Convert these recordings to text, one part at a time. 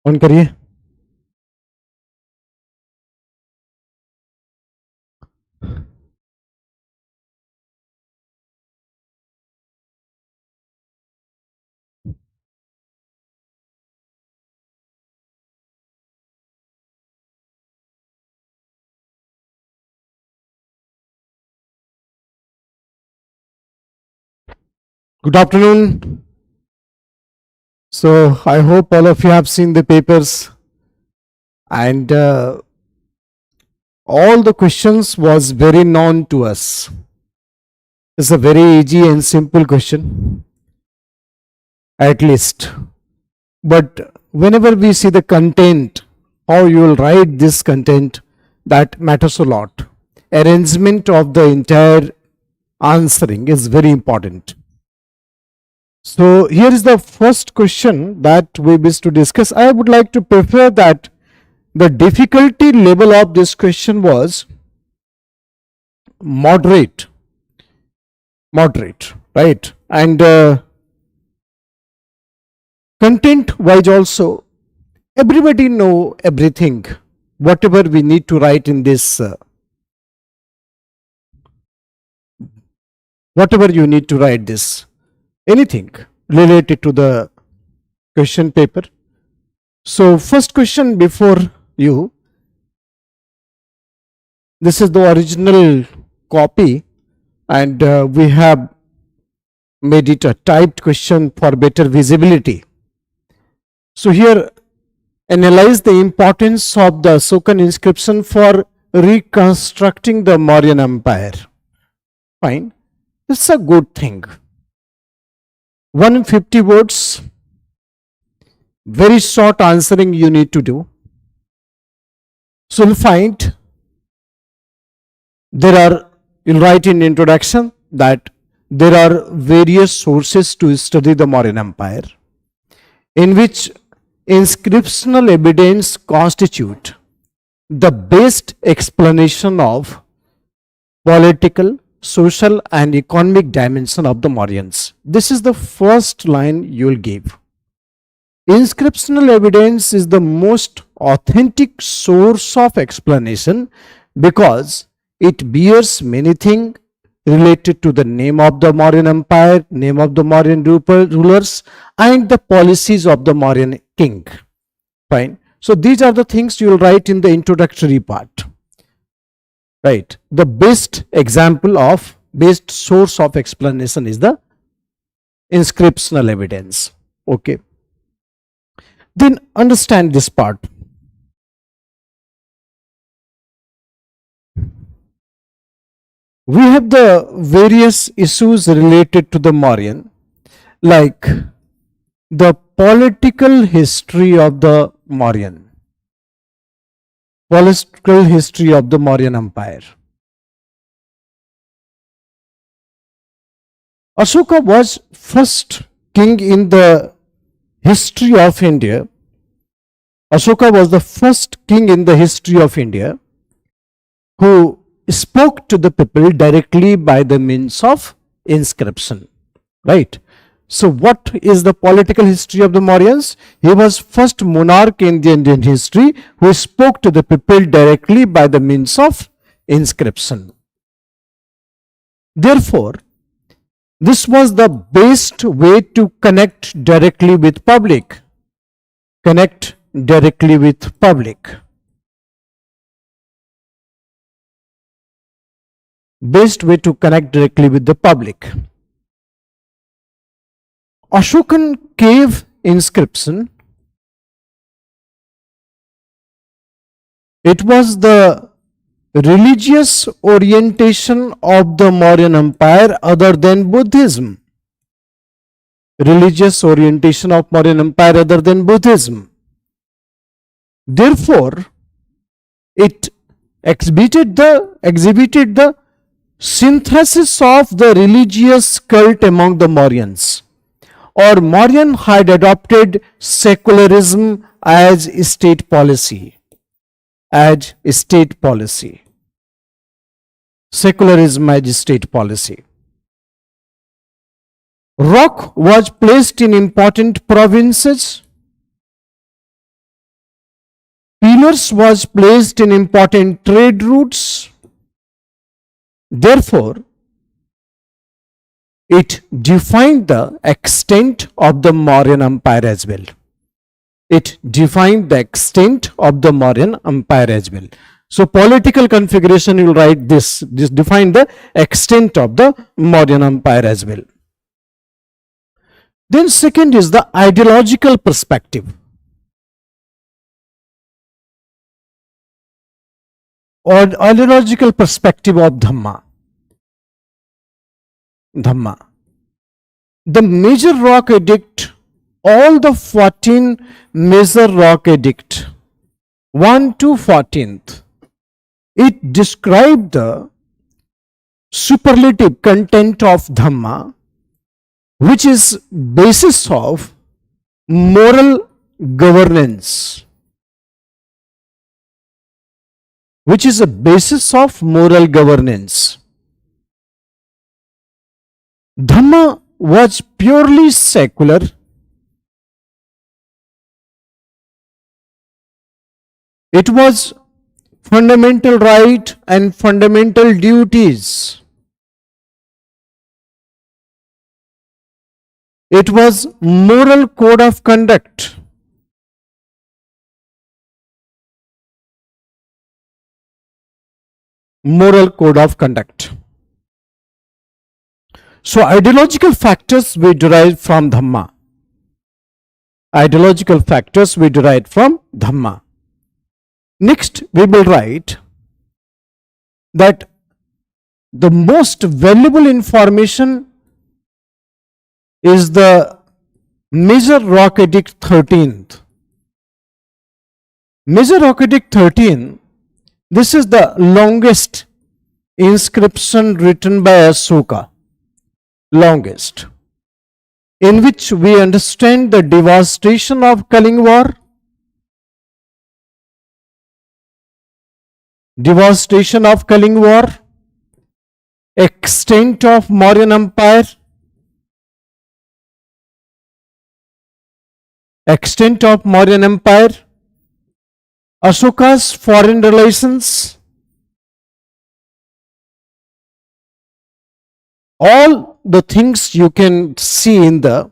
On करिए। Good afternoon. So I hope all of you have seen the papers, and all the questions was very known to us. It's a very easy and simple question, at least. But whenever we see the content, how you will write this content, that matters a lot. Arrangement of the entire answering is very important. So here is the first question that we wish to discuss. I would like to prefer that the difficulty level of this question was moderate, right? And content wise also, everybody know everything, whatever we need to write in this, whatever you need to write this, anything related to the question paper. So first question before you, this is the original copy, and we have made it a typed question for better visibility. So here, analyze the importance of the Ashokan inscription for reconstructing the Mauryan Empire. Fine, it's a good thing. 150 words, very short answering you need to do. So you'll find you'll write in introduction that there are various sources to study the Mauryan Empire, in which inscriptional evidence constitute the best explanation of political, social and economic dimension of the Mauryans. This is the first line you will give. Inscriptional evidence is the most authentic source of explanation because it bears many things related to the name of the Mauryan Empire, name of the Mauryan rulers, and the policies of the Mauryan king. Fine. So these are the things you will write in the introductory part. Right. The best example of best source of explanation is the inscriptional evidence. Okay. Then understand this part. We have the various issues related to the Mauryan, like the political history of the Mauryan, political history of the Mauryan Empire. Ashoka was first king in the history of India. Ashoka was the first king in the history of India who spoke to the people directly by the means of inscription, right? So what is the political history of the Mauryans? He was first monarch in the Indian history who spoke to the people directly by the means of inscription. Therefore, this was the best way to connect directly with public. Connect directly with public. Best way to connect directly with the public. Ashokan cave inscription, it was the religious orientation of the Mauryan Empire other than Buddhism. Religious orientation of Mauryan Empire other than Buddhism. Therefore, it exhibited the synthesis of the religious cult among the Mauryans. Or Mauryan had adopted secularism as state policy. Secularism as state policy. Rock was placed in important provinces Pillars was placed in important trade routes. Therefore, it defined the extent of the Mauryan Empire as well. It defined the extent of the Mauryan Empire as well. So political configuration, you will write this define the extent of the Mauryan Empire as well. Then second is the ideological perspective. Or ideological perspective of Dhamma. The major rock edict, all the 14 major rock edict, 1 to 14th, it described the superlative content of Dhamma, which is basis of moral governance. Which is a basis of moral governance. Dhamma was purely secular. It was fundamental right and fundamental duties. It was moral code of conduct. Moral code of conduct. So ideological factors we derive from Dhamma. Ideological factors we derive from Dhamma. Next, we will write that the most valuable information is the Major Rock Edict 13th. Major Rock Edict 13, this is the longest inscription written by Ashoka, longest, in which we understand the devastation of Kalinga War, devastation of Kalinga War, extent of Mauryan Empire, extent of Mauryan Empire, Ashoka's foreign relations, all the things you can see in the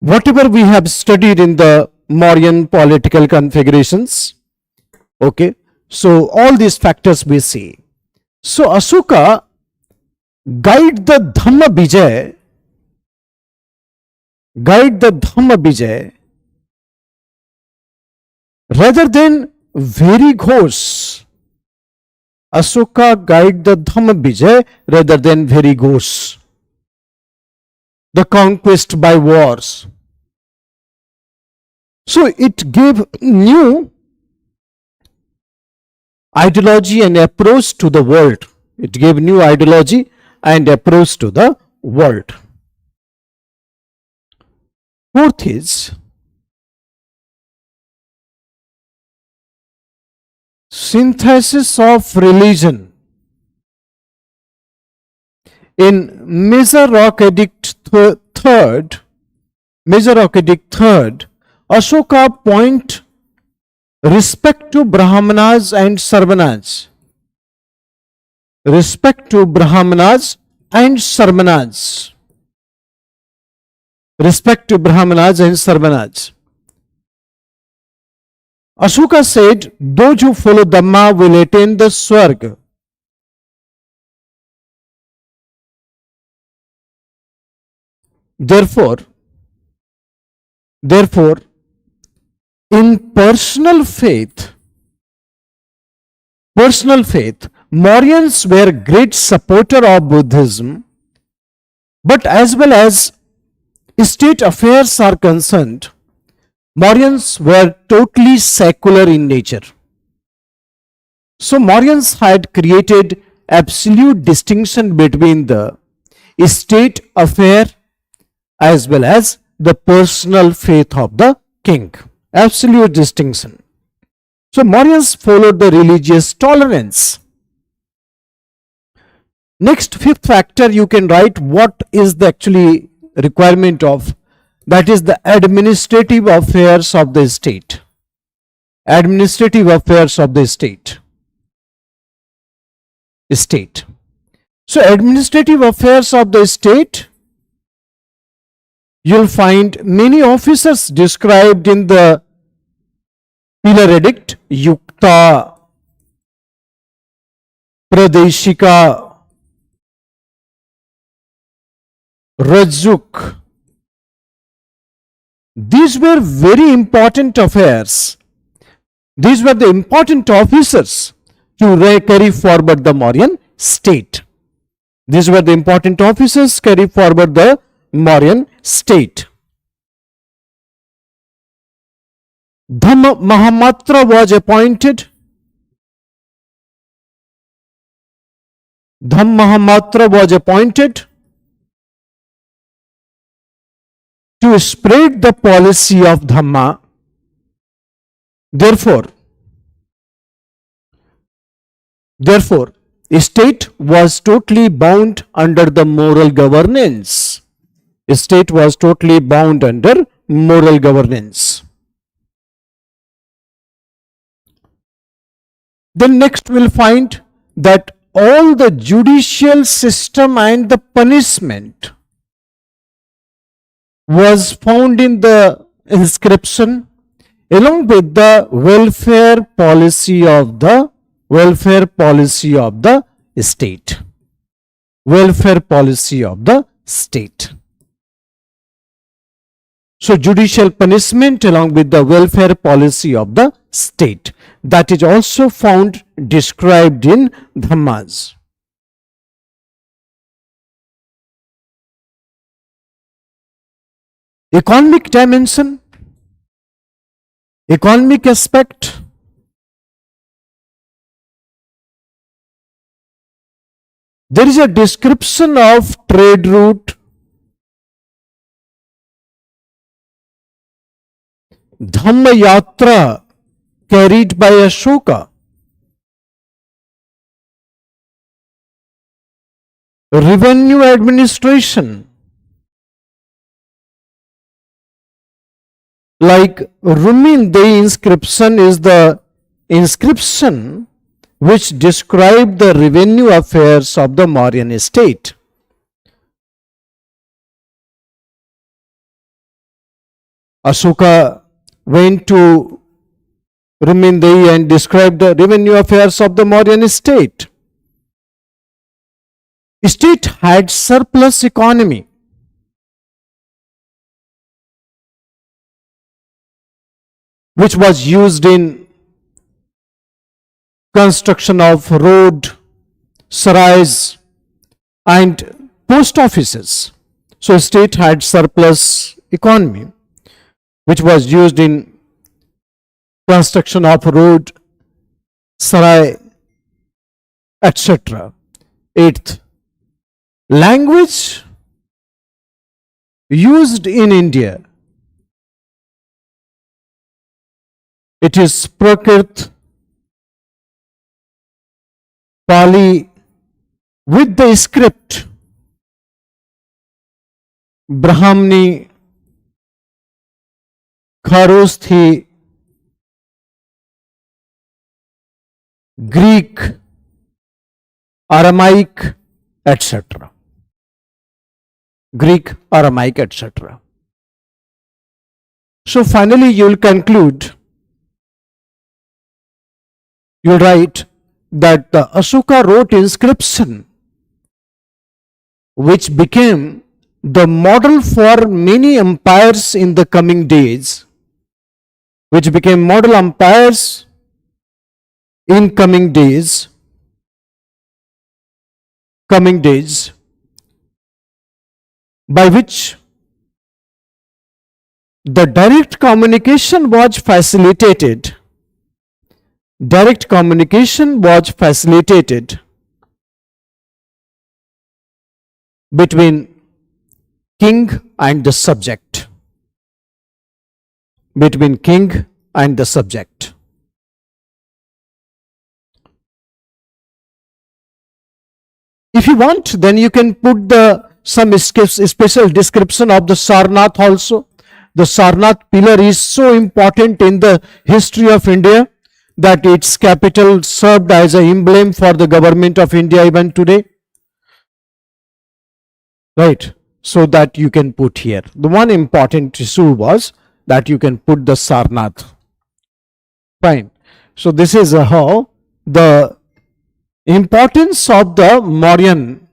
whatever we have studied in the Mauryan political configurations. Okay, so all these factors we see. So Ashoka guide the Dhamma Vijay rather than very ghosts. Ashoka guide the Dhamma Vijay rather than very ghosts. The conquest by wars. So it gave new ideology and approach to the world. It gave new ideology and approach to the world. Fourth is synthesis of religion. In Major Rock Edict 3rd, Ashoka point respect to Brahmanas and Sarvanas. Respect to Brahmanas and Sarvanas. Respect to Brahmanas and Sarvanas. Ashoka said, those who follow Dhamma will attain the Swarga. Therefore, in personal faith, Mauryans were great supporter of Buddhism, but as well as state affairs are concerned, Mauryans were totally secular in nature. So Mauryans had created absolute distinction between the state affair as well as the personal faith of the king. Absolute distinction. So Mauryans followed the religious tolerance. Next, fifth factor, you can write what is the actually requirement of that is the administrative affairs of the state. Administrative affairs of the state. So administrative affairs of the state, you'll find many officers described in the Pillar Edict, Yukta, Pradeshika, Rajuk. These were very important affairs. These were the important officers to carry forward the Mauryan state. These were the important officers carry forward the Mauryan state. Dhamma Mahamatra was appointed. Dhamma Mahamatra was appointed to spread the policy of Dhamma. Therefore, state was totally bound under the moral governance. State was totally bound under moral governance. Then next we'll find that all the judicial system and the punishment was found in the inscription along with the welfare policy of the state. Welfare policy of the state. So judicial punishment along with the welfare policy of the state, that is also found described in Dhammas. Economic dimension, economic aspect. There is a description of trade route, Dhamma Yatra carried by Ashoka, revenue administration, like Ruminde inscription is the inscription which described the revenue affairs of the Mauryan state. Ashoka went to Ruminde and described the revenue affairs of the Mauryan state. State had surplus economy. Which was used in construction of road, sarais and post offices. So state had surplus economy which was used in construction of road, sarai, etc. Eighth, language used in India. It is Prakrit, Pali with the script, Brahmani, Kharosthi, Greek, Aramaic, etc. Greek, Aramaic, etc. So finally you will conclude, you will write that the Ashoka wrote inscription which became the model for many empires in the coming days, which became model empires in coming days, by which the direct communication was facilitated. Direct communication was facilitated between king and the subject. Between king and the subject. If you want, then you can put some special description of the Sarnath also, The Sarnath pillar is so important in the history of India that its capital served as an emblem for the government of India even today. Right? So that you can put here. The one important issue was that you can put the Sarnath. Fine. So this is how the importance of the Mauryan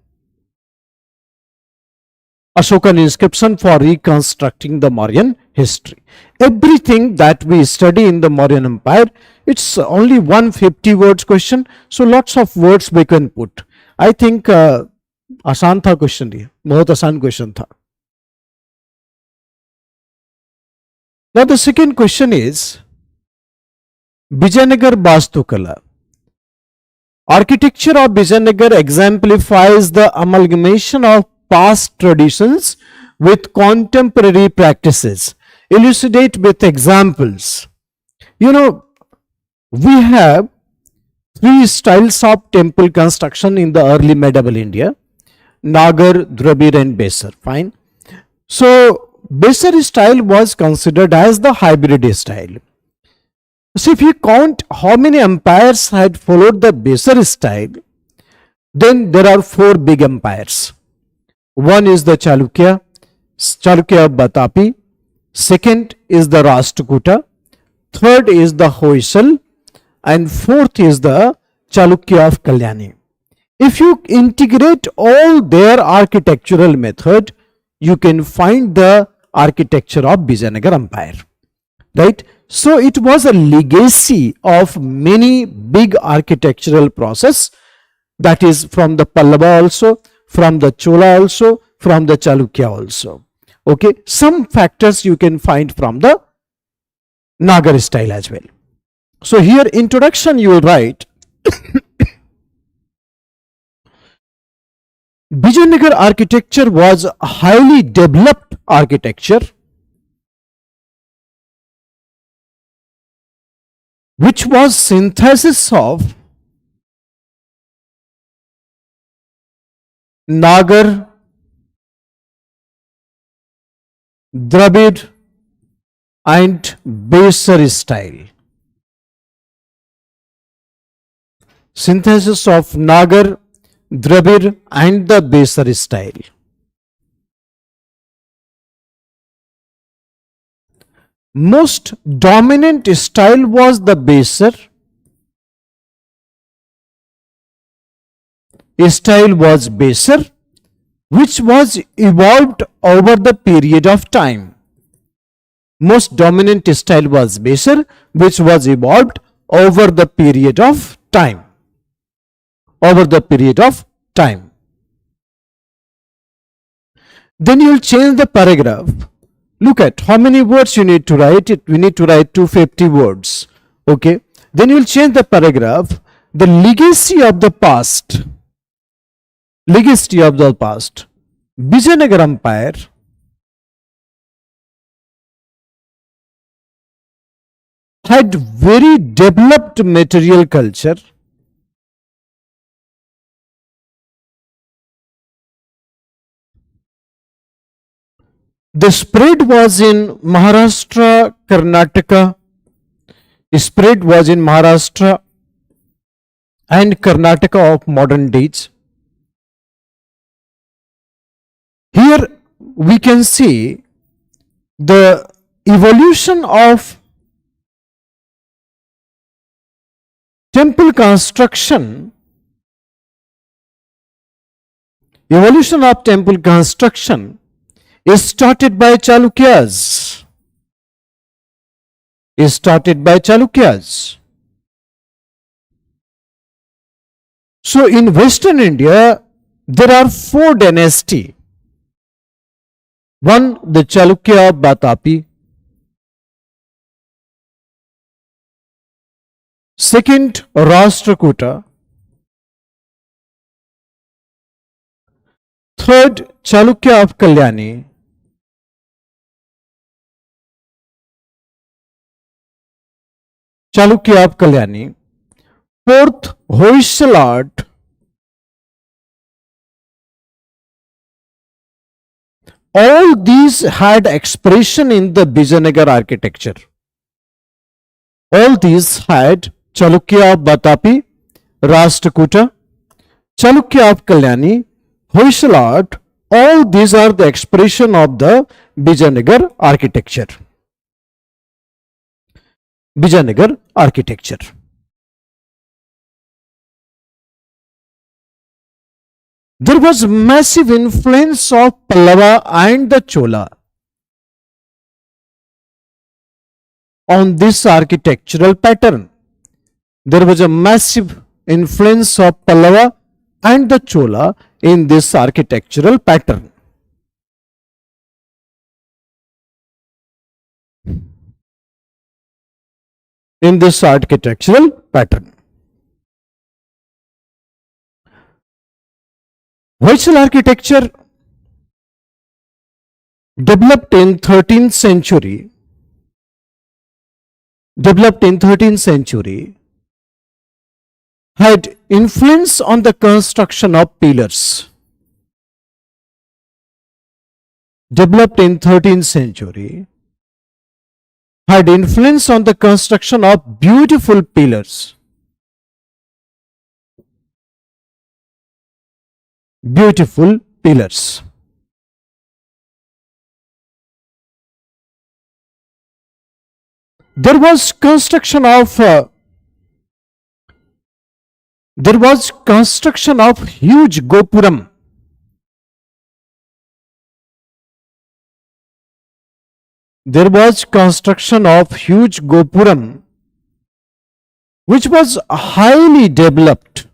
Ashokan inscription for reconstructing the Mauryan history. Everything that we study in the Mauryan Empire, it's only 150 words question. So lots of words we can put. I think आसान था question, ये बहुत आसान question था. Now the second question is Vijayanagar Vastukala. Architecture of Vijayanagar exemplifies the amalgamation of past traditions with contemporary practices. Elucidate with examples. You know, we have three styles of temple construction in the early medieval India: Nagar, Dravid and Besar. Fine. So Besar style was considered as the hybrid style. So if you count how many empires had followed the Besar style, then there are four big empires. One is the Chalukya of Batapi. Second is the Rashtrakuta. Third is the Hoysal. And fourth is the Chalukya of Kalyani. If you integrate all their architectural method, you can find the architecture of Vijayanagar Empire. Right? So it was a legacy of many big architectural process, that is from the Pallava also, from the Chola also, from the Chalukya also. Okay, some factors you can find from the Nagar style as well. So here introduction you will write Vijayanagar architecture was a highly developed architecture which was synthesis of Nagar, Dravid and Besar style. Synthesis of Nagar, Dravid and the Besar style. Most dominant style was the Besar. Style was Besar, which was evolved over the period of time. Most dominant style was Besar, which was evolved over the period of time. Over the period of time. Then you will change the paragraph. Look at how many words you need to write. We need to write 250 words. Okay. Then you will change the paragraph. The legacy of the past. Legacy of the past. Vijayanagar Empire had very developed material culture. The spread was in Maharashtra, Karnataka. Spread was in Maharashtra and Karnataka of modern days. Here we can see the evolution of temple construction. Evolution of temple construction is started by Chalukyas. Is started by Chalukyas. So in Western India, there are four dynasties. One, the Chalukya of Batapi. Second, Rashtrakuta. Third, Chalukya of Kalyani. Chalukya of Kalyani. Fourth, Hoysala All these had expression in the Vijayanagar architecture. All these had Chalukya of Batapi, Rashtrakuta, Chalukya of Kalyani, Hoysala. All these are the expression of the Vijayanagar architecture. Vijayanagar architecture. There was massive influence of Pallava and the Chola on this architectural pattern. There was a massive influence of Pallava and the Chola in this architectural pattern. In this architectural pattern. Hoysala architecture developed in 13th century. Had influence on the construction of pillars. Developed in 13th century. Had influence on the construction of beautiful pillars. Beautiful pillars. There was construction of huge gopuram. There was construction of huge gopuram which was highly developed.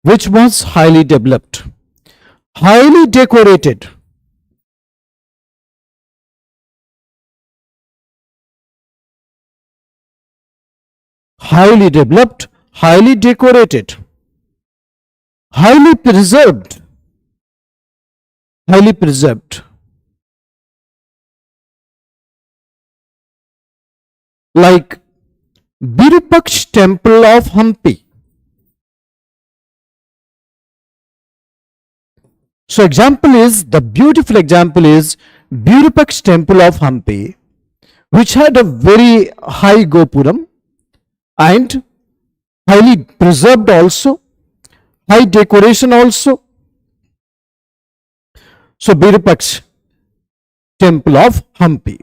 Which was highly developed, highly decorated. Highly developed, highly decorated, highly preserved, highly preserved. Like Birupaksh temple of Hampi. So the beautiful example is Birupaksh temple of Hampi, which had a very high gopuram and highly preserved also, high decoration also. So Birupaksh temple of Hampi.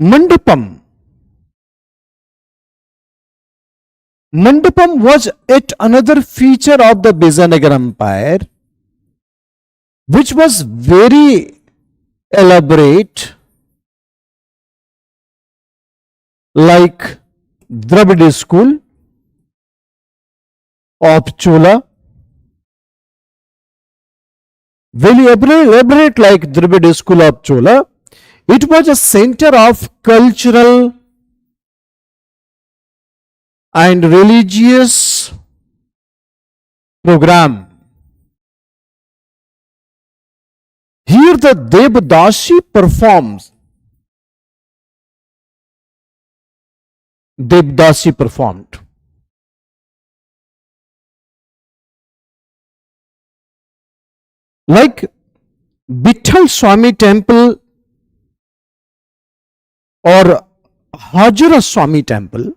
Mandapam. Mandapam was yet another feature of the Vijayanagar Empire, which was very elaborate, like Dravid school of Chola, very elaborate like Dravid school of Chola. It was a center of cultural and religious program. Here the Devdasi performs. Devdasi performed. Like Vitthal Swami temple or Hajra Swami temple.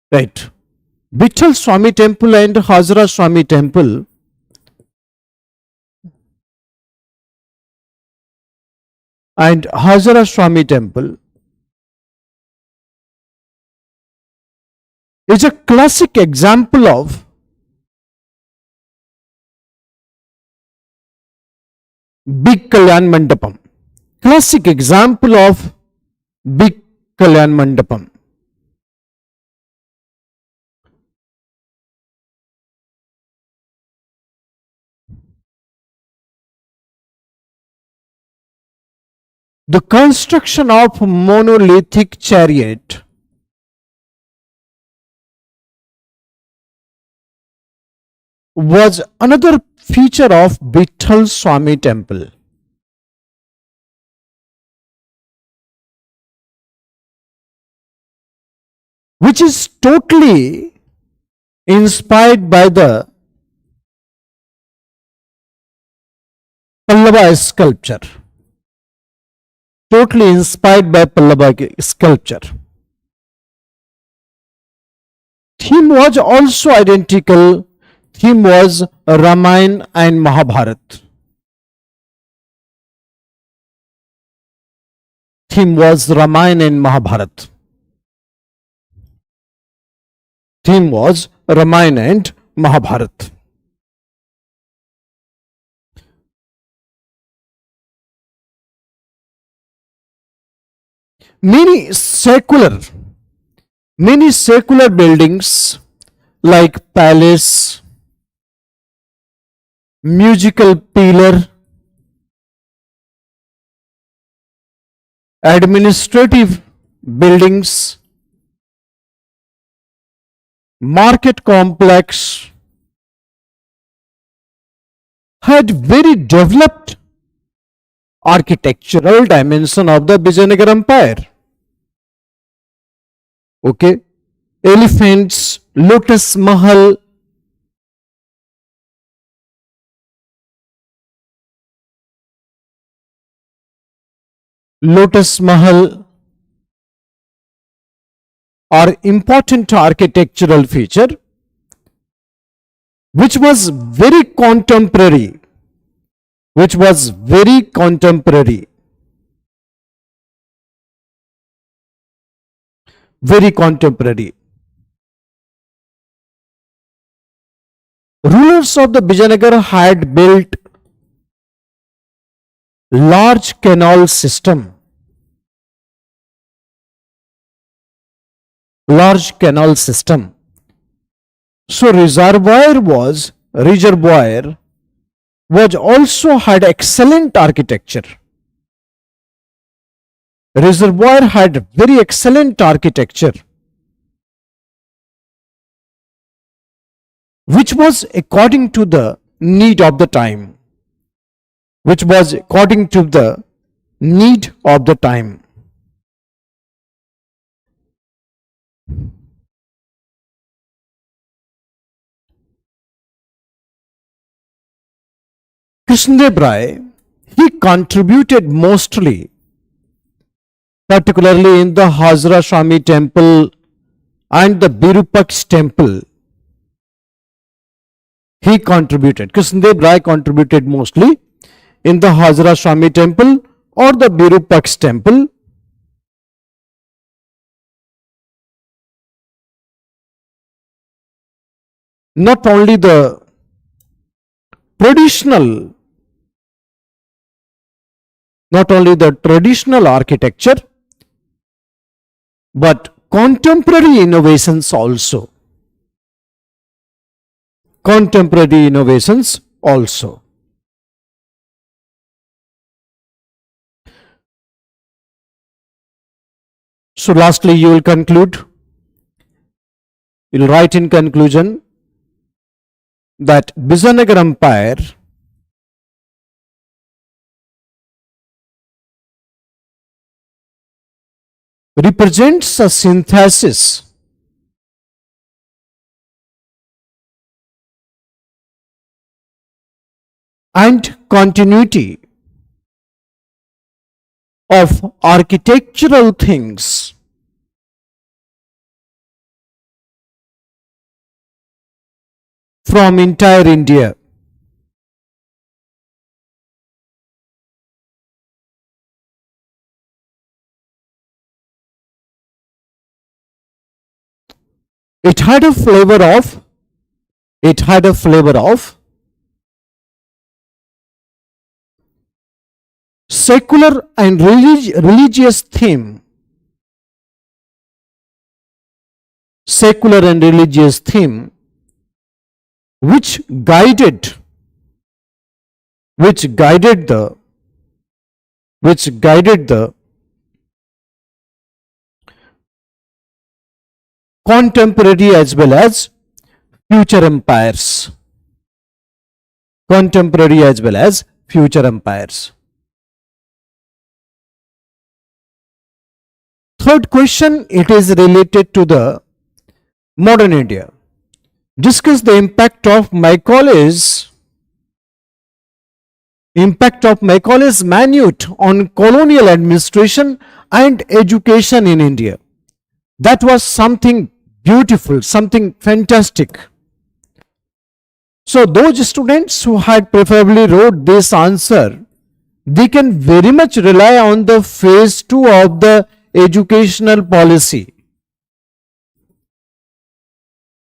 Right. Vitthal Swami temple and Hajra Swami temple and Hajra Swami temple is a classic example of big Kalyan Mandapam. Classic example of big Kalyan Mandapam. The construction of monolithic chariot was another feature of Vitthal Swami temple. which is totally inspired by the Pallava sculpture. Totally inspired by Pallava sculpture. Theme was also identical. Theme was Ramayana and Mahabharata. Theme was Ramayana and Mahabharata. Theme was Ramayana and Mahabharata. Many secular buildings like palace, musical pillar, administrative buildings, market complex had very developed architectural dimension of the Vijayanagara Empire. Okay, elephants, Lotus Mahal, are important architectural feature which was very contemporary, very contemporary. Rulers of the Vijayanagara had built large canal system. So reservoir was also had excellent architecture. Reservoir had very excellent architecture, which was according to the need of the time. Krishnadev Rai, he contributed mostly, particularly in the Hazra Swami temple and the Birupaksh temple. Krishnadev Rai contributed mostly in the Hazra Swami temple or the Birupaksh temple. Not only the traditional architecture, but contemporary innovations also. So lastly, you will conclude. You will write in conclusion that Vijayanagara Empire represents a synthesis and continuity of architectural things from entire India. It had a flavor of secular and religious theme. Which guided the contemporary as well as future empires. Third question, it is related to the modern India. Discuss the impact of Macaulay's minute on colonial administration and education in India. That was something beautiful, something fantastic. So those students who had preferably wrote this answer, they can very much rely on the phase 2 of the educational policy.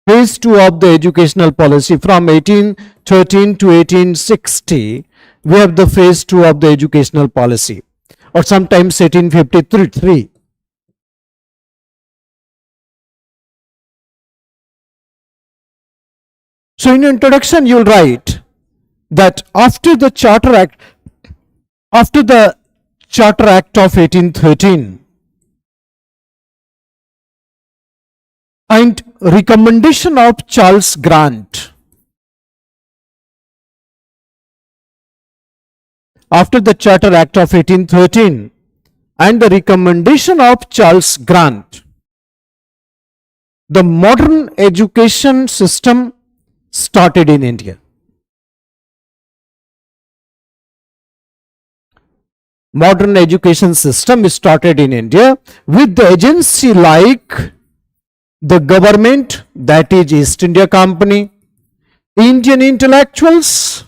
Phase 2 of the educational policy from 1813 to 1860, we have the phase 2 of the educational policy, or sometimes 1853. So in introduction, you'll write that after the Charter Act of 1813 and recommendation of Charles Grant, after the Charter Act of 1813 and the recommendation of Charles Grant, the modern education system started in India. Modern education system started in India with the agency like the government, that is East India Company, Indian intellectuals,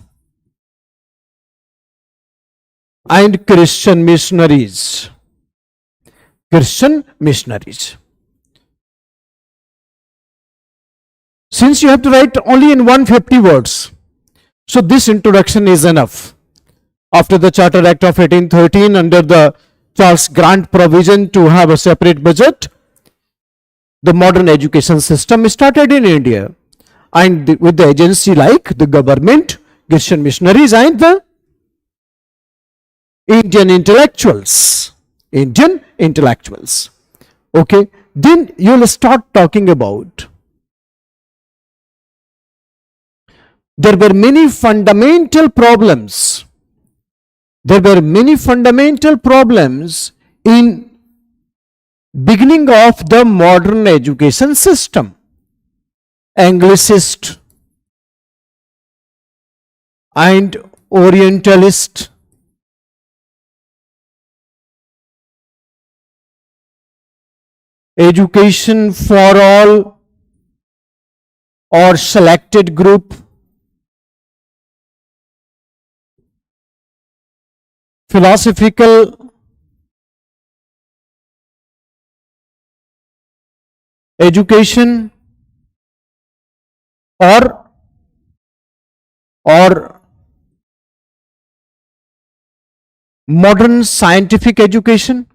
and Christian missionaries. Christian missionaries. Since you have to write only in 150 words, so this introduction is enough. After the Charter Act of 1813, under the Charles Grant provision to have a separate budget, the modern education system started in India, and with the agency like the government, Christian missionaries, and the Indian intellectuals. Indian intellectuals. Okay, then you will start talking about there were many fundamental problems. There were many fundamental problems in beginning of the modern education system. Anglicist and Orientalist, education for all or selected group, philosophical education or modern scientific education,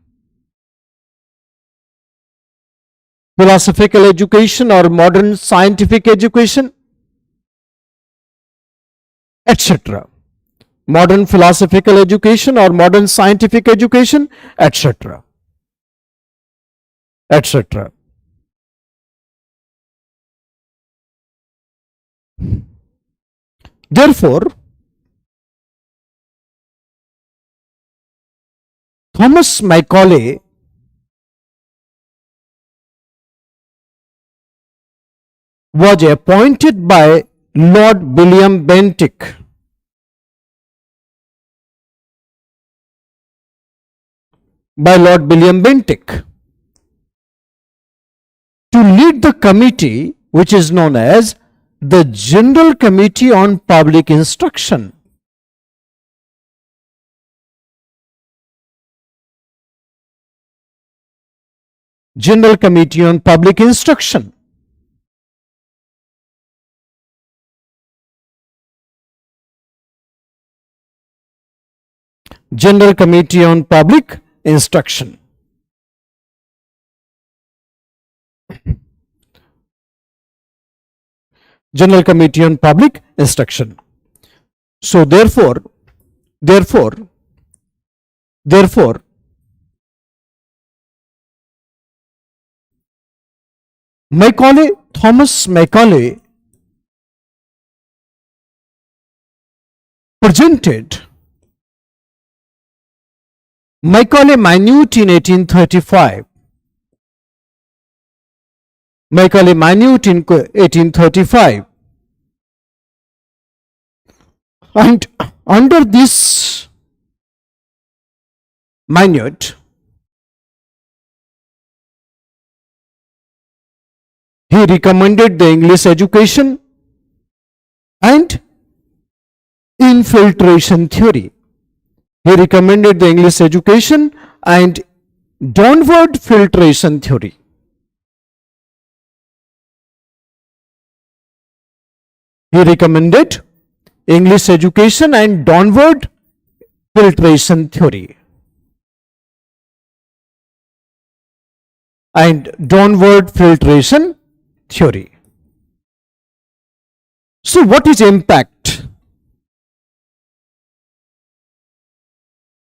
philosophical education or modern scientific education, etc. Modern philosophical education or modern scientific education, etc. etc. Therefore, Thomas Macaulay was appointed by Lord William Bentinck to lead the committee which is known as the General Committee on Public Instruction. General Committee on Public Instruction. General Committee on Public Instruction. General Committee on Public Instruction. So therefore, Thomas Macaulay presented Macaulay Minute in 1835. Macaulay Minute in 1835. And under this minute, he recommended the English education and infiltration theory. He recommended the English education and downward filtration theory. He recommended English education and downward filtration theory. And downward filtration theory. So what is impact?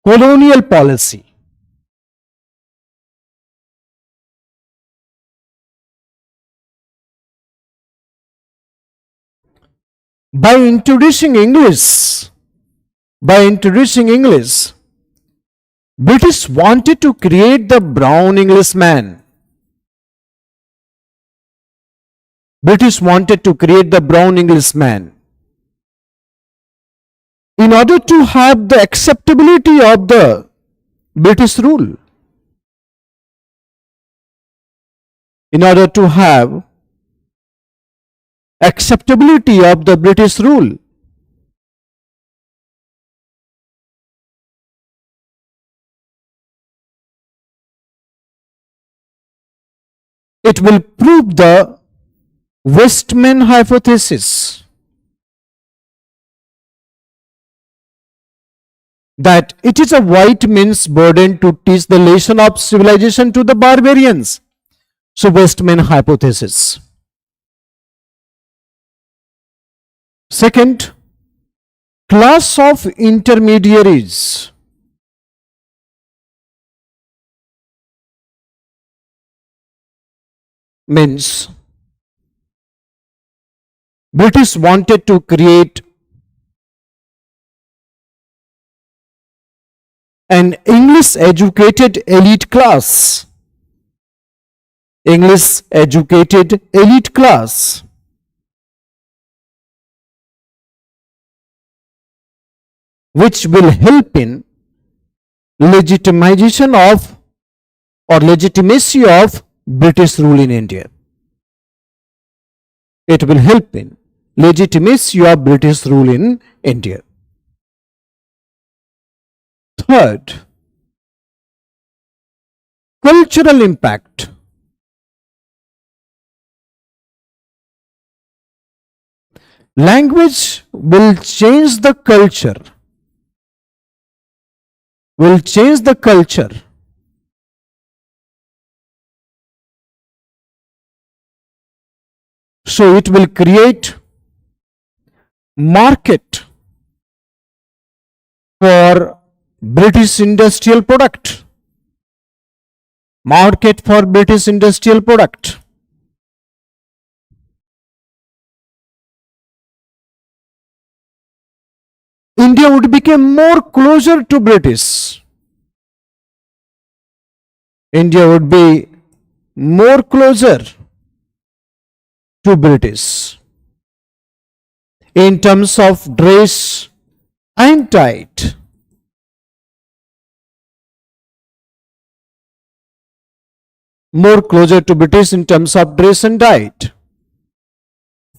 Colonial policy. By introducing English, British wanted to create the brown Englishman. British wanted to create the brown Englishman in order to have the acceptability of the British rule. In order to have acceptability of the British rule. It will prove the Westman hypothesis that it is a white man's burden to teach the lesson of civilization to the barbarians. So Westman hypothesis. Second, class of intermediaries. Means British wanted to create an English educated elite class. English educated elite class. Which will help in legitimization of or legitimacy of British rule in India. It will help in legitimacy of British rule in India. Third, cultural impact. Language will change the culture. Will change the culture. So it will create market for British industrial product. Market for British industrial product. India would become more closer to British. India would be more closer to British in terms of dress and diet. More closer to British in terms of dress and diet.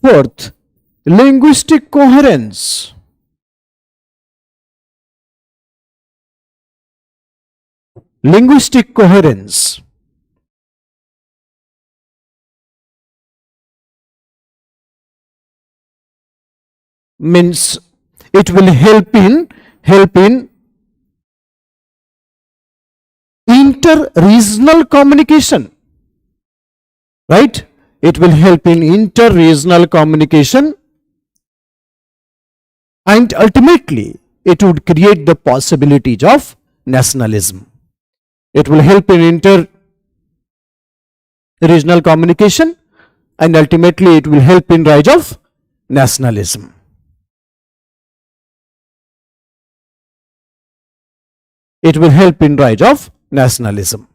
Fourth, linguistic coherence. Linguistic coherence. Means it will help in inter-regional communication, right? It will help in inter-regional communication, and ultimately it would create the possibilities of nationalism. It will help in inter-regional communication, and ultimately it will help in rise of nationalism. It will help in rise of nationalism.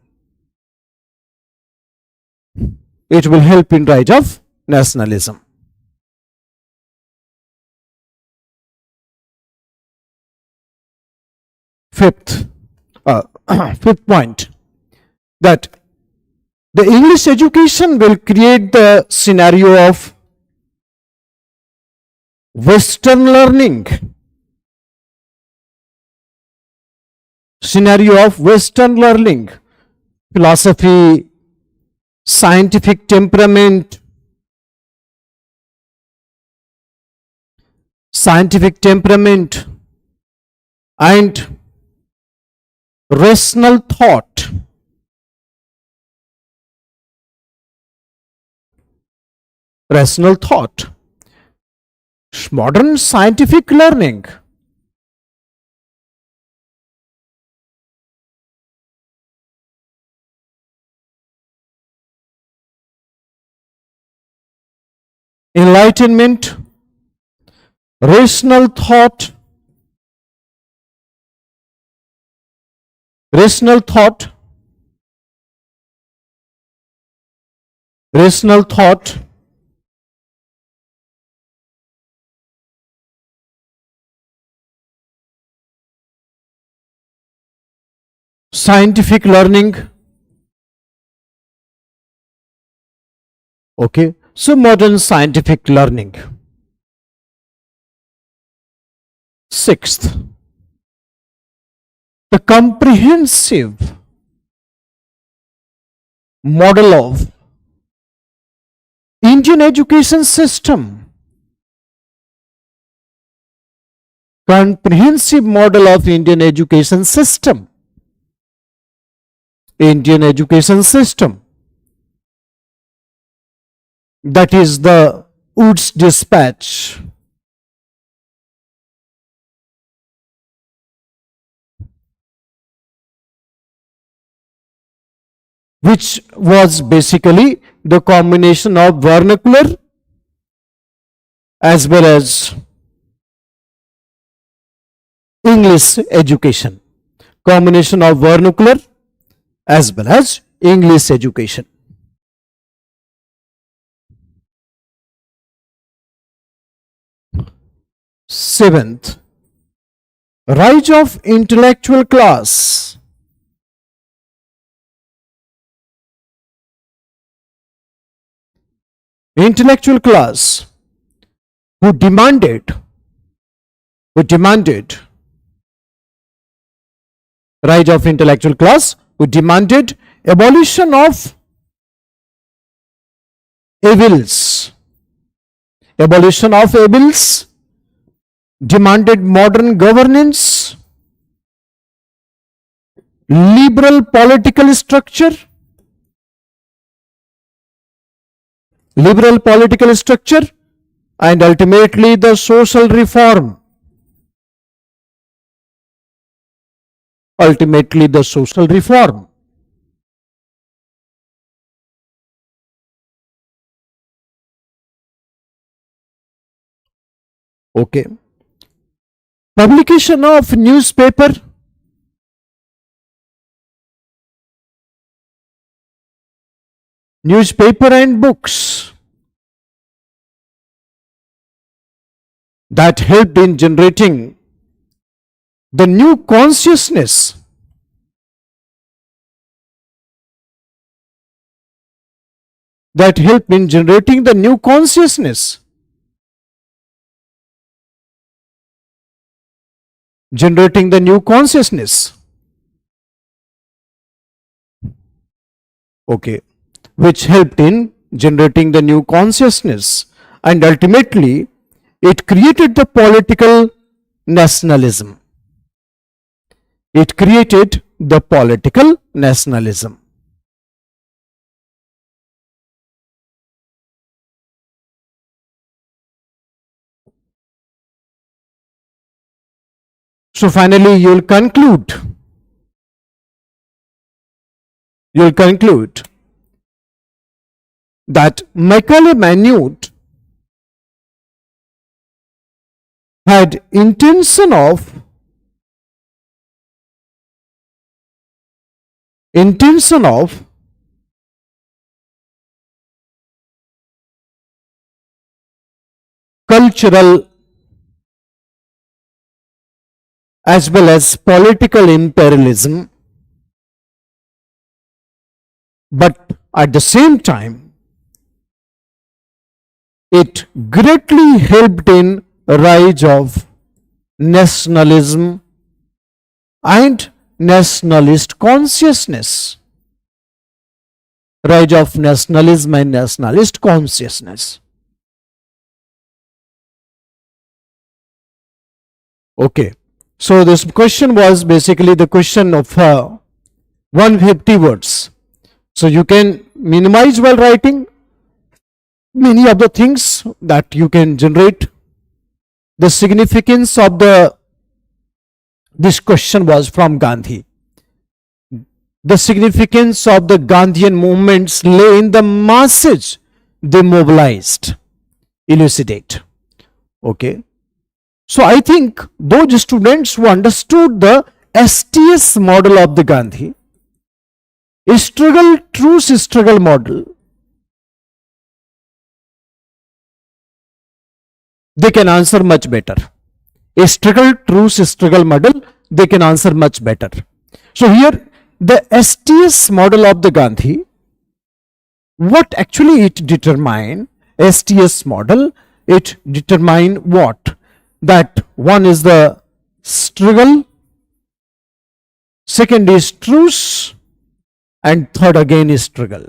it will help in rise of nationalism. Fifth, fifth point, that the English education will create the scenario of Western learning. Scenario of Western learning, philosophy, scientific temperament, and rational thought. Rational thought. Modern scientific learning. Enlightenment, rational thought, rational thought, rational thought, scientific learning. Okay, so modern scientific learning. Sixth, the comprehensive model of Indian education system. Comprehensive model of Indian education system. Indian education system. That is the Wood's dispatch. Which was basically the combination of vernacular as well as English education. Combination of vernacular as well as English education. Seventh, rise of intellectual class. Intellectual class who demanded rise of intellectual class who demanded abolition of evils. Abolition of evils, demanded modern governance, liberal political structure, and ultimately the social reform. Ultimately the social reform. Okay. Publication of newspaper, and books that helped in generating the new consciousness. That helped in generating the new consciousness. Generating the new consciousness. Okay. Which helped in generating the new consciousness. And ultimately, it created the political nationalism. It created the political nationalism. So finally, you'll conclude that Macaulay Maynard had intention of cultural as well as political imperialism, but at the same time, it greatly helped in rise of nationalism and nationalist consciousness. Rise of nationalism and nationalist consciousness. Okay, so this question was basically the question of 150 words. So you can minimize while writing many of the things that you can generate. The significance of this question was from Gandhi. The significance of the Gandhian movements lay in the masses they mobilized. Elucidate. Okay. So I think those students who understood the STS model of the Gandhi, true struggle model, they can answer much better. True struggle model, they can answer much better. So here, the STS model of the Gandhi, what actually it determine? STS model, it determine what? That one is the struggle, second is truce, and third again is struggle.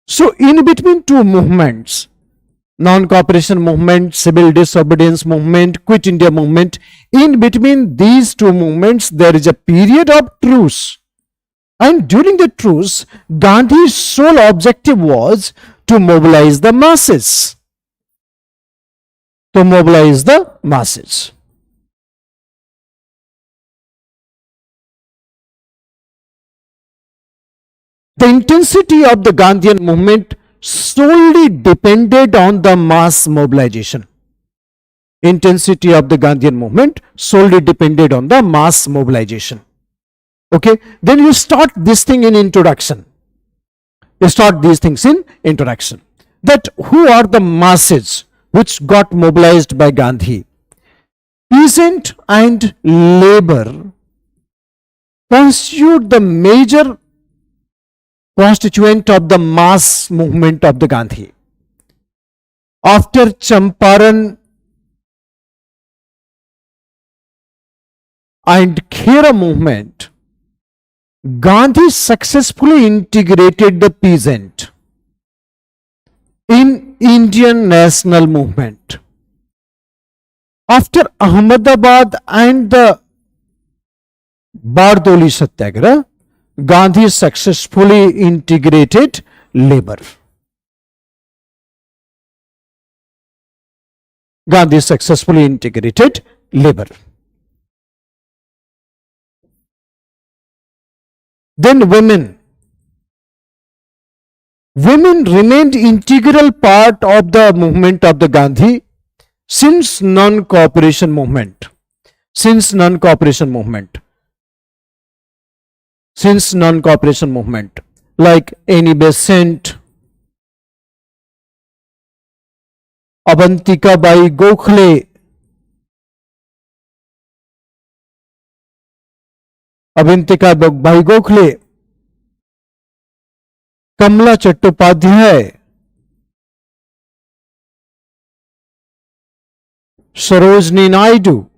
So in between two movements, non-cooperation movement, civil disobedience movement, quit India movement, in between these two movements there is a period of truce. And during the truce, Gandhi's sole objective was to mobilize the masses. To mobilize the masses. The intensity of the Gandhian movement solely depended on the mass mobilization. Intensity of the Gandhian movement solely depended on the mass mobilization. Okay, then you start this thing in introduction. You start these things in introduction. That who are the masses which got mobilized by Gandhi? Peasant and labor constitute the major constituent of the mass movement of the Gandhi. After Champaran and Khera movement, Gandhi successfully integrated the peasant in Indian national movement. After Ahmedabad and the Bardoli Satyagraha, Gandhi successfully integrated labor. Gandhi successfully integrated labor. Then women. Women remained integral part of the movement of the Gandhi since non-cooperation movement. Since non-cooperation movement. Like Annie Besant, Avantika Bai Gokhale, Kamla Chattopadhyay, Sarojini Naidu,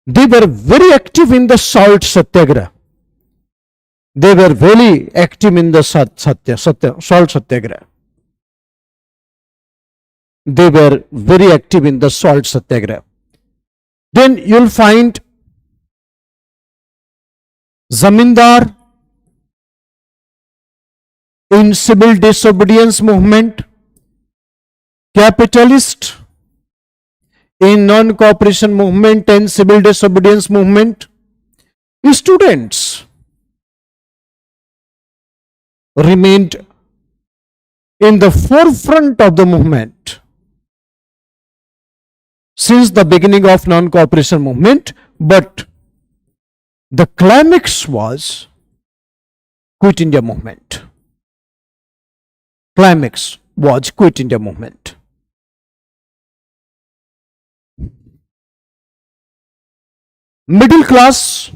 they were very active in the salt satyagraha. They were very active in the salt satyagraha. They were very active in the salt satyagraha. Then you'll find Zamindar in civil disobedience movement, capitalist in non-cooperation movement and civil disobedience movement, students remained in the forefront of the movement since the beginning of non-cooperation movement, but the climax was Quit India movement. climax was Quit India movement. Middle class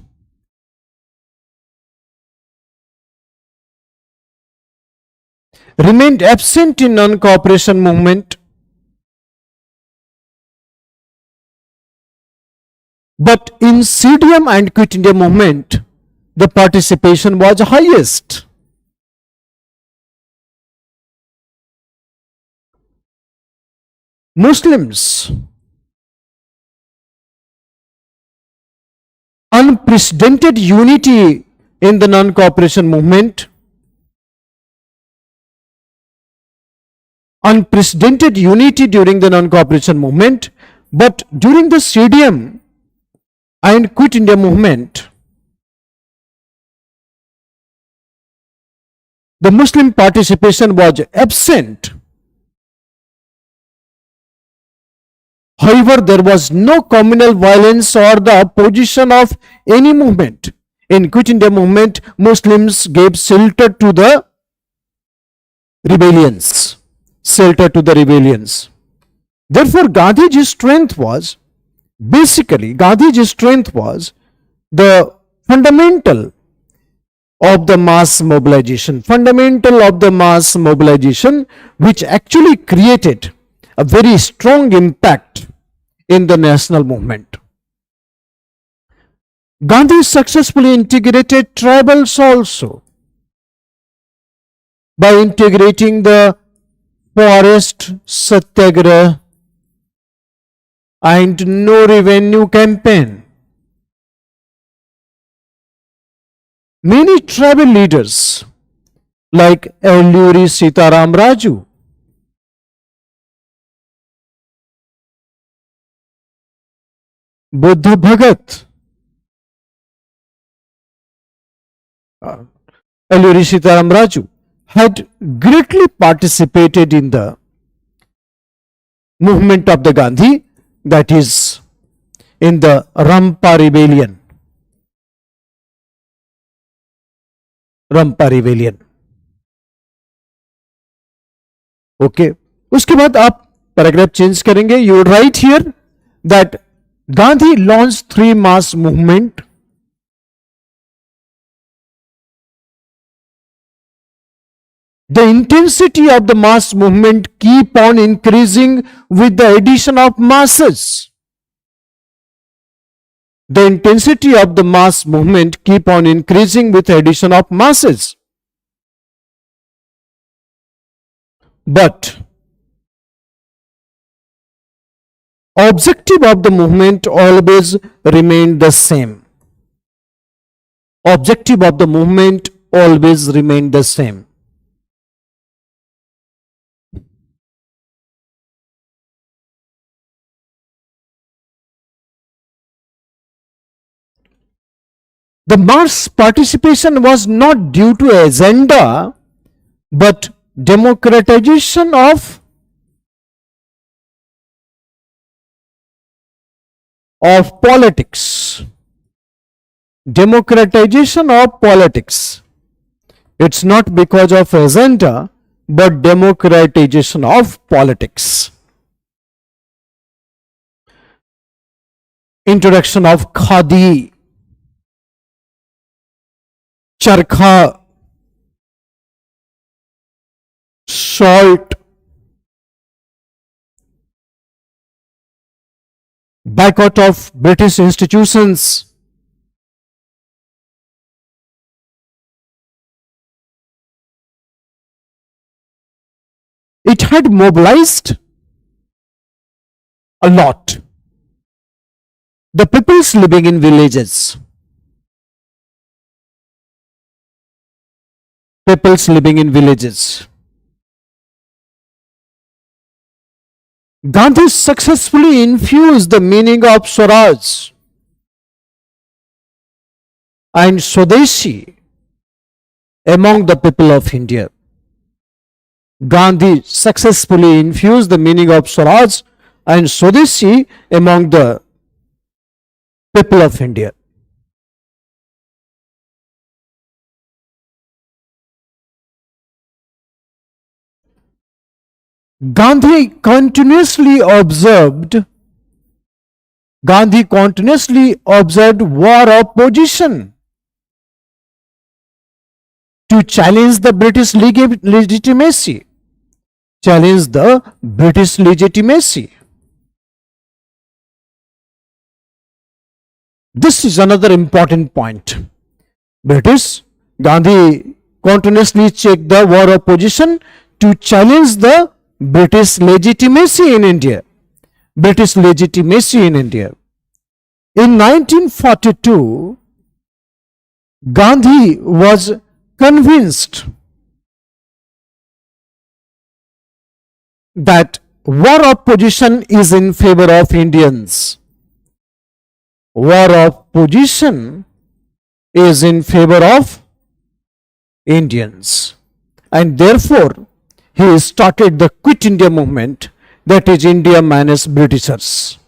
remained absent in non-cooperation movement, but in CDM and Quit India movement, the participation was highest. Muslims, unprecedented unity in the non-cooperation movement, unprecedented unity during the non-cooperation movement, but during the CDM and Quit India movement, the Muslim participation was absent. However, there was no communal violence or the opposition of any movement. In Quit India movement, Muslims gave shelter to the rebellions. Shelter to the rebellions. Therefore, Gandhiji's strength was the fundamental of the mass mobilization, which actually created a very strong impact in the national movement. Gandhi successfully integrated tribals also by integrating the forest satyagraha and no revenue campaign. Many tribal leaders like Alluri Sitaram Raju, Buddha Bhagat, Alluri Sitaram Raju had greatly participated in the movement of the Gandhi, that is in the Rampa rebellion. Okay, उसके बाद आप paragraph change करेंगे. You right here that Gandhi launch 3 mass movement. The intensity of the mass movement keep on increasing with the addition of masses. The intensity of the mass movement keep on increasing with the addition of masses. But objective of the movement always remained the same. Objective of the movement always remained the same. The mass participation was not due to agenda, but democratization of politics. Democratization of politics. It's not because of agenda, but democratization of politics. Introduction of Khadi, charkha, salt, boycott of British institutions, it had mobilized a lot the peoples living in villages. Peoples living in villages. Gandhi successfully infused the meaning of Swaraj and Swadeshi among the people of India. Gandhi successfully infused the meaning of Swaraj and Swadeshi among the people of India. Gandhi continuously observed war of position to challenge the British legitimacy. Challenge the British legitimacy. This is another important point. Gandhi continuously checked the war of position to challenge the British legitimacy in India. British legitimacy in India. In 1942, Gandhi was convinced that war of position is in favor of Indians. War of position is in favor of Indians, and therefore he started the Quit India movement, that is India minus Britishers.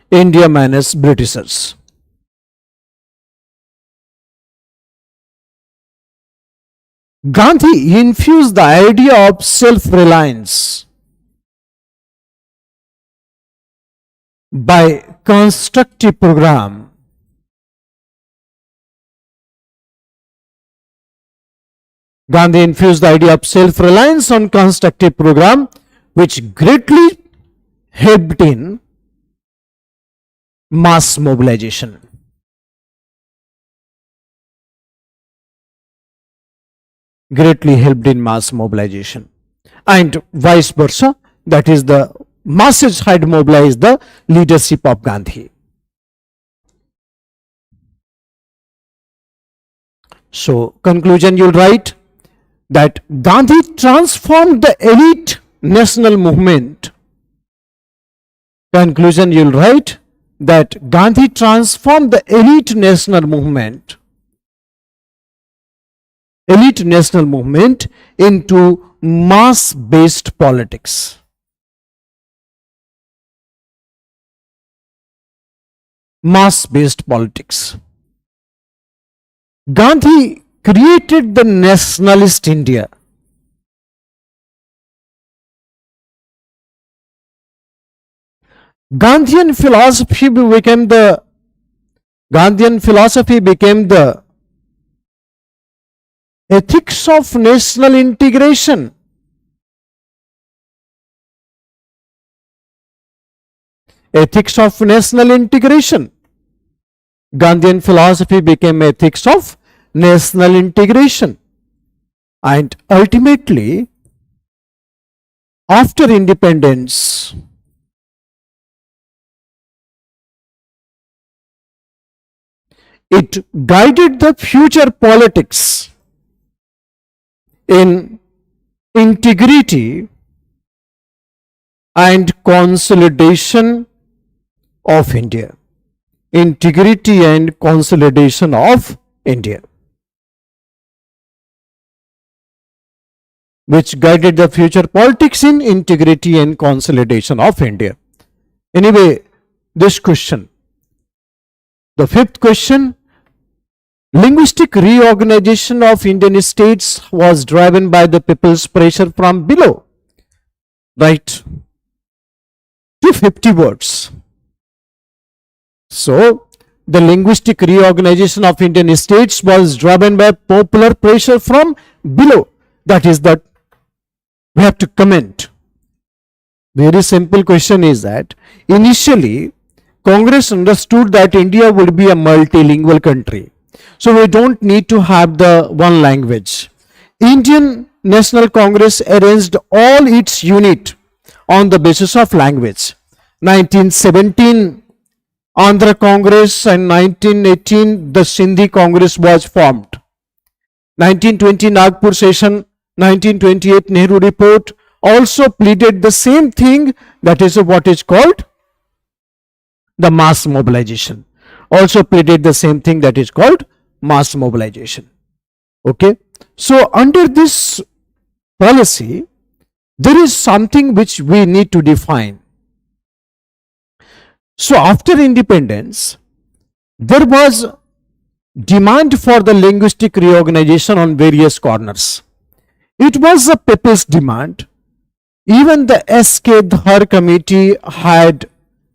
India minus Britishers. Gandhi infused the idea of self-reliance by constructive program. Gandhi infused the idea of self-reliance on constructive program, which greatly helped in mass mobilization. Greatly helped in mass mobilization, and vice versa, that is the masses had mobilized the leadership of Gandhi. So conclusion, you'll write that Gandhi transformed the elite national movement. Conclusion, you'll write that Gandhi transformed the elite national movement into mass-based politics. Mass-based politics. Gandhi created the nationalist India. Gandhian philosophy became the ethics of national integration. Ethics of national integration. Gandhian philosophy became ethics of national integration. And ultimately, after independence, it guided the future politics in integrity and consolidation of India. Integrity and consolidation of India, which guided the future politics in integrity and consolidation of India. Anyway, this question, the fifth question, linguistic reorganization of Indian states was driven by the people's pressure from below. Right? 250 words. So, the linguistic reorganization of Indian states was driven by popular pressure from below. That is that we have to comment. Very simple question is that initially Congress understood that India would be a multilingual country. So we don't need to have the one language. Indian National Congress arranged all its unit on the basis of language. 1917 Andhra Congress and 1918 the Sindhi Congress was formed. 1920 Nagpur session, 1928 Nehru report also pleaded the same thing, that is what is called the mass mobilization. Also pleaded the same thing, that is called mass mobilization. Okay. So under this policy, there is something which we need to define. So after independence, there was demand for the linguistic reorganization on various corners. It was the people's demand. Even the SK Dhar committee had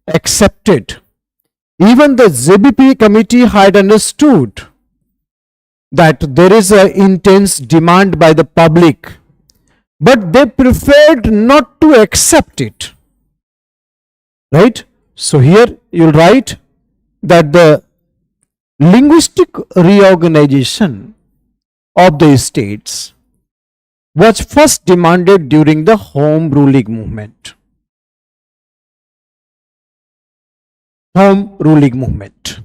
accepted. Even the JBP committee had understood that there is an intense demand by the public, but they preferred not to accept it. Right? So here you'll write that the linguistic reorganization of the states was first demanded during the Home Ruling movement. Home Ruling movement.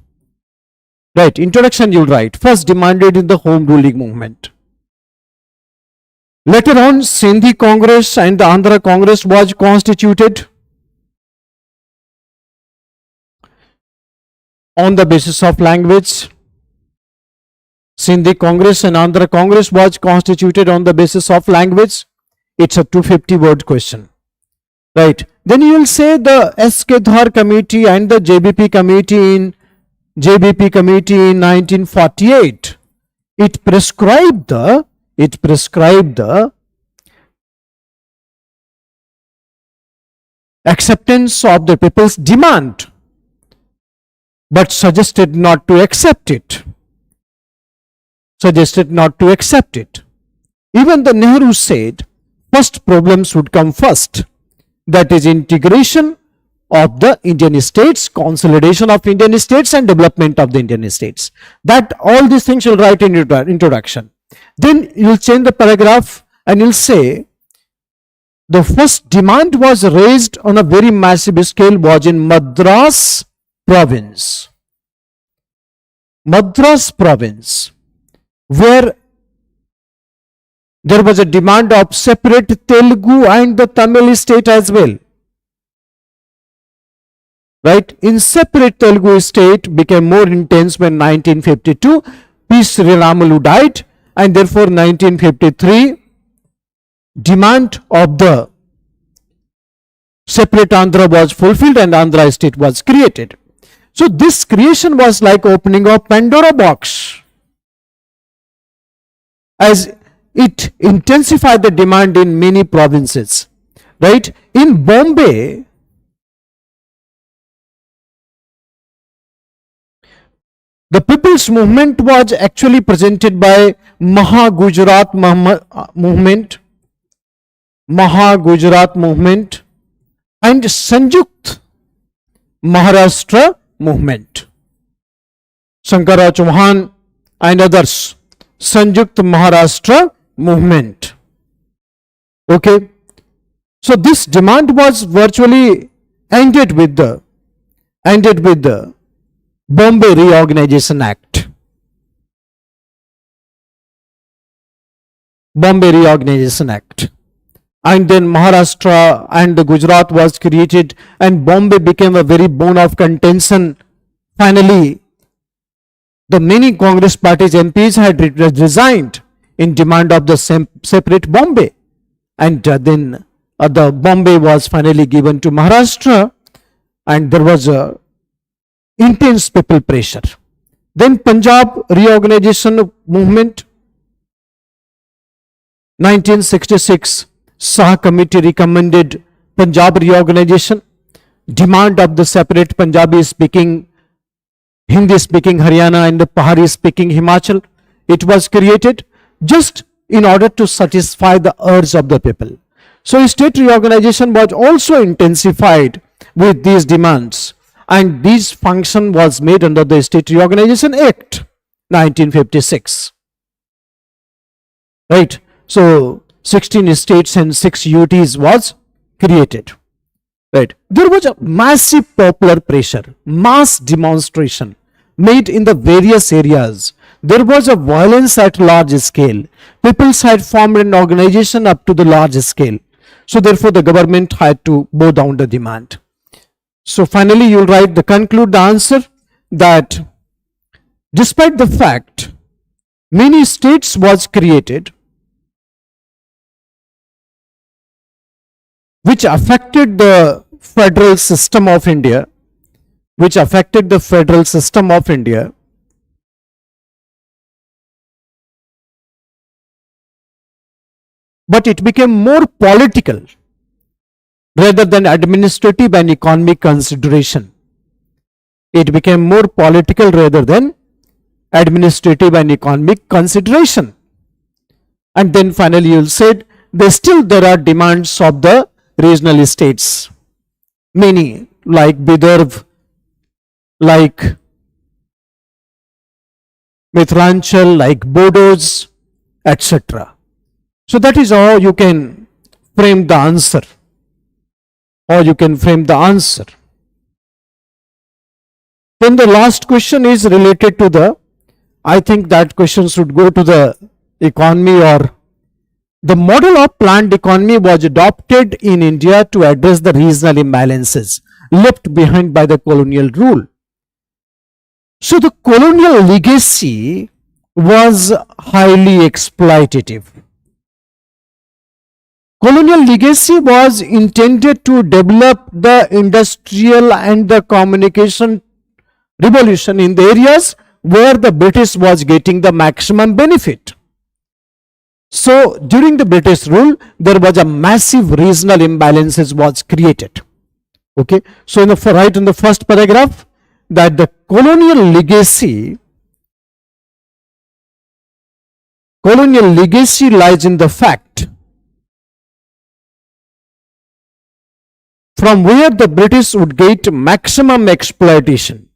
Right, introduction you'll write, first demanded in the Home Ruling movement. Later on, Sindhi Congress and the Andhra Congress was constituted on the basis of language. Sindhi Congress and Andhra Congress was constituted on the basis of language. It's a 250 word question. Right. Then you will say the SK Dhar committee and the JBP committee in 1948. It prescribed the acceptance of the people's demand, but suggested not to accept it. Even the Nehru said first problems would come first, that is integration of the Indian states, consolidation of Indian states and development of the Indian states. That all these things you'll write in your introduction. Then you'll change the paragraph and you'll say the first demand was raised on a very massive scale was in Madras province. Where there was a demand of separate Telugu and the Tamil state as well. Right? In separate Telugu state became more intense when 1952 P. Sriramalu died, and therefore 1953 demand of the separate Andhra was fulfilled and Andhra state was created. So this creation was like opening of Pandora box, as it intensified the demand in many provinces. Right? In Bombay, the people's movement was actually presented by Maha Gujarat movement and Sanjukt Maharashtra movement. Shankara Chauhan and others. Sanjukt Maharashtra movement. Okay. So this demand was virtually ended with the Bombay Reorganization Act. And then Maharashtra and the Gujarat was created, and Bombay became a very bone of contention. Finally, the many Congress party's MPs had resigned in demand of the separate Bombay, and then the Bombay was finally given to Maharashtra, and there was a intense people pressure. Then Punjab reorganization movement, 1966, Shah committee recommended Punjab reorganization. Demand of the separate Punjabi speaking, Hindi speaking Haryana and the Pahari speaking Himachal, it was created just in order to satisfy the urge of the people. So state reorganization was also intensified with these demands, and this function was made under the State Reorganization Act 1956. Right? So 16 states and 6 UTs was created. Right? There was a massive popular pressure, mass demonstration made in the various areas. There was a violence at large scale. People had formed an organization up to the large scale. So therefore the government had to bow down the demand. So finally you will write conclude the answer that despite the fact many states was created which affected the federal system of India, but it became more political rather than administrative and economic consideration. It became more political rather than administrative and economic consideration. And then finally you said there are demands of the regional states, many like Bidar, like Mithranchal, like Bodos, etc. So that is how you can frame the answer, or you can frame the answer. Then the last question is related to the, I think that question should go to the economy, or the model of planned economy was adopted in India to address the regional imbalances left behind by the colonial rule. So the colonial legacy was highly exploitative. Colonial legacy was intended to develop the industrial and the communication revolution in the areas where the British was getting the maximum benefit. So during the British rule, there was a massive regional imbalances was created. Okay, so right in the first paragraph, that the colonial legacy lies in the fact from where the British would get maximum exploitation.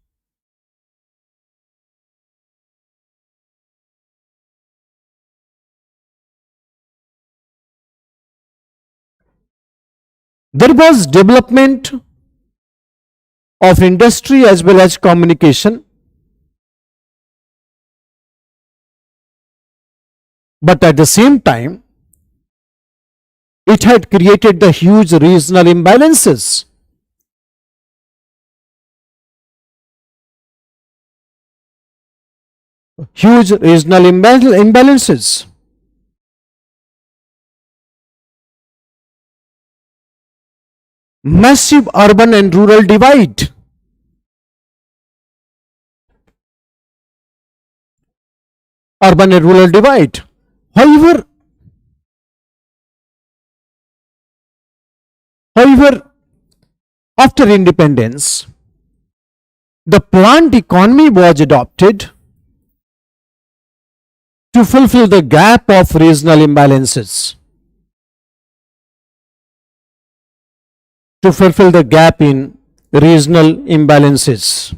There was development of industry as well as communication, but at the same time, it had created the huge regional imbalances. Huge regional imbalances. Massive urban and rural divide. Urban and rural divide. However, after independence, the planned economy was adopted to fulfill the gap of regional imbalances. To fulfill the gap in regional imbalances.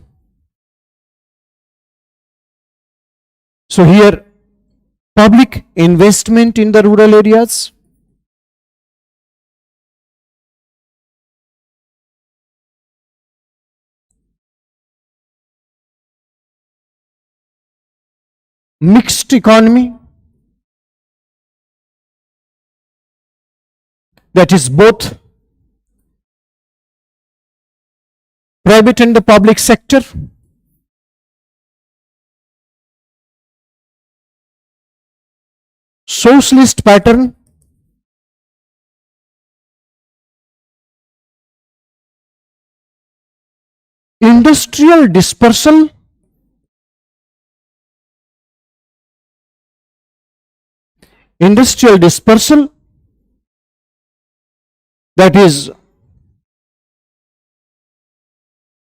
So here, public investment in the rural areas, mixed economy, that is both private and the public sector, socialist pattern, industrial dispersal, that is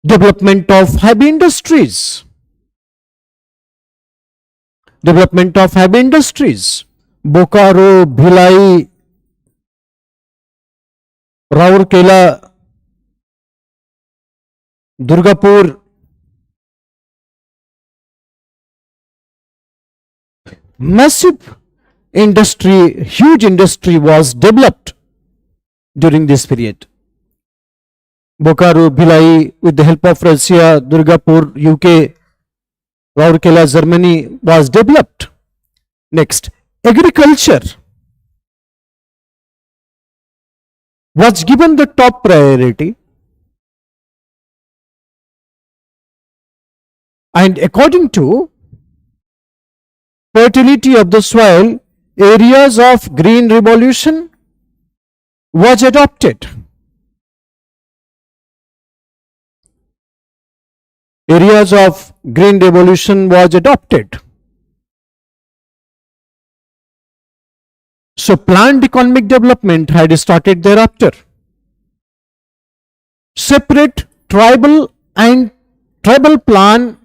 development of heavy industries, Bokaro, Bhilai, Raurkela, Durgapur, massive industry, huge industry was developed during this period. Bokaro, Bhilai, with the help of Russia, Durgapur, UK, Raurkela, Germany was developed. Next, agriculture was given the top priority, and according to fertility of the soil, areas of green revolution was adopted. Areas of green revolution was adopted. So planned economic development had started thereafter. Separate tribal plan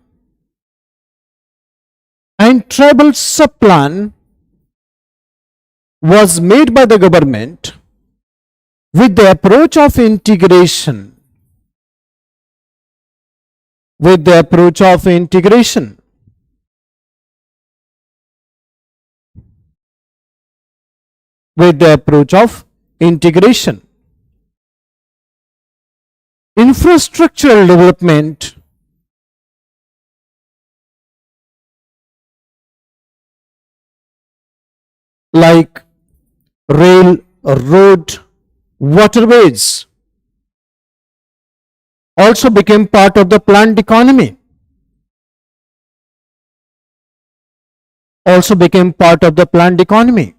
and tribal sub-plan was made by the government with the approach of integration. With the approach of integration. With the approach of integration. Infrastructural development like rail, road, waterways also became part of the planned economy. Also became part of the planned economy.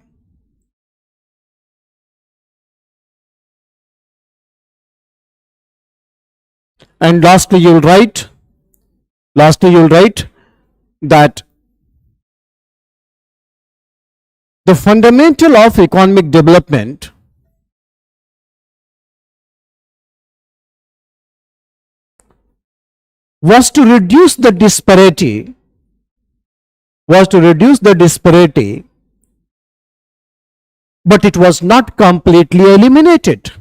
And lastly, you will write that the fundamental of economic development was to reduce the disparity, but it was not completely eliminated.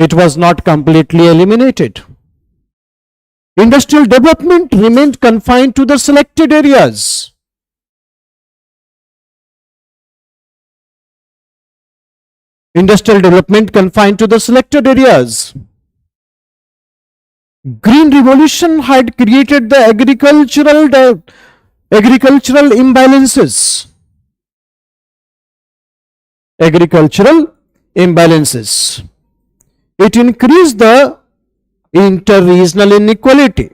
It was not completely eliminated. Industrial development remained confined to the selected areas. Industrial development confined to the selected areas. Green Revolution had created the agricultural imbalances. Agricultural imbalances. It increased the inter-regional inequality.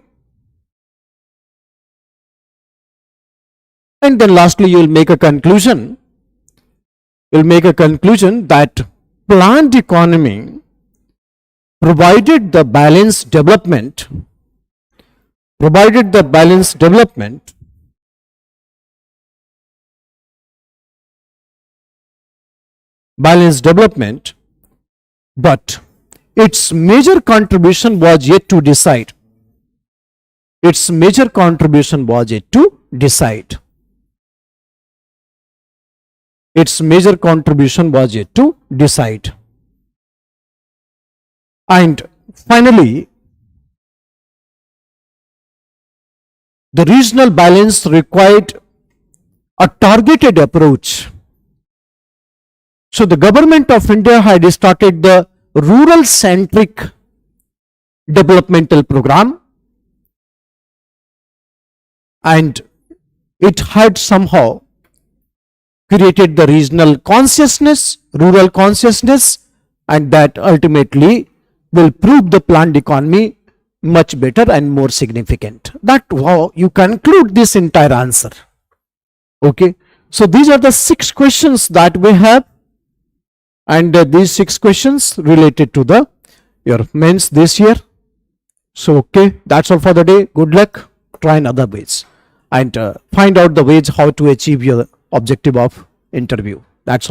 And then lastly, you will make a conclusion. That planned economy provided the balanced development, but its major contribution was yet to decide. Its major contribution was yet to decide. Its major contribution was yet to decide. And finally, the regional balance required a targeted approach. So the government of India had started the rural-centric developmental program, and it had somehow created the regional consciousness, rural consciousness, and that ultimately will prove the planned economy much better and more significant. That's how you conclude this entire answer. Okay, so these are the 6 questions that we have, and these 6 questions related to your mains this year. So okay, that's all for the day. Good luck. Try in other ways and find out the ways how to achieve your objective of interview. That's all.